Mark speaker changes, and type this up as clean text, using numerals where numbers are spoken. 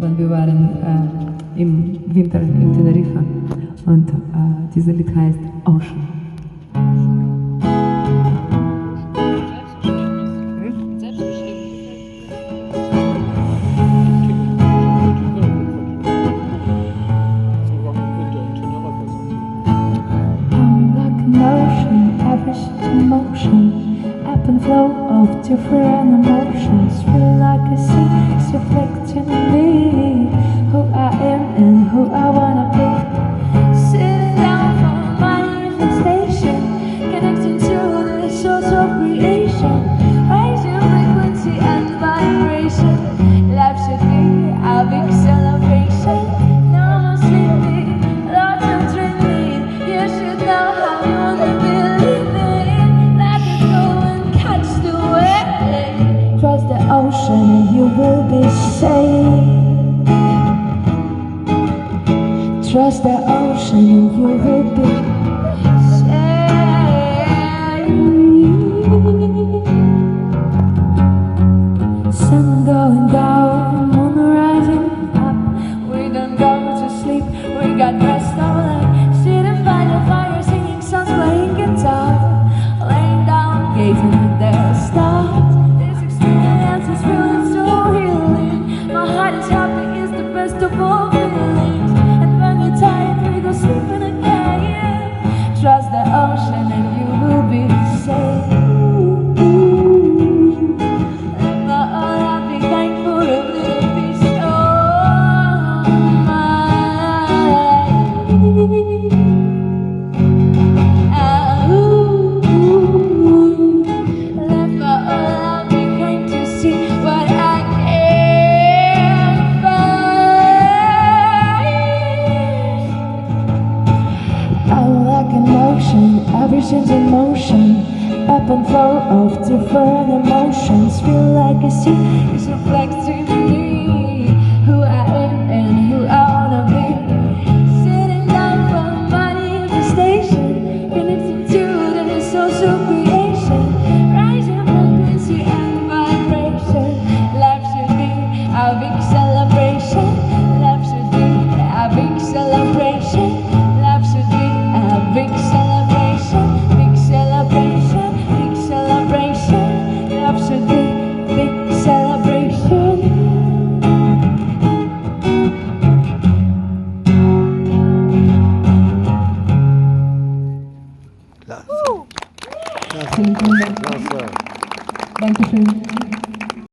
Speaker 1: wenn wir waren im Winter in Teneriffa. Und dieses Lied heißt Ocean.
Speaker 2: Ebb and flow of different emotions. Feel like a sea is reflecting me, who I am and who I wanna be. Sitting down for manifestation, connecting to the source of creation, rising frequency and vibration. Life should be a big celebration. Now I'm sleeping, lots of dreaming. You should know how you wanna believe it. Trust the ocean and you will be safe. Trust the ocean and you will be safe. Sun going down, moon rising up. We don't go to sleep, we got rest all night. Sitting by the fire, singing songs, playing guitar, laying down, gazing at the stars. It's feeling so healing. My heart is happy, it's the best of all feelings. And when you're tired, we go sleeping again. Trust the ocean and you will be safe. And for all I'll be thankful a little piece of mine. Everything's in motion, ebb and flow of different emotions. Feel like a sea is reflecting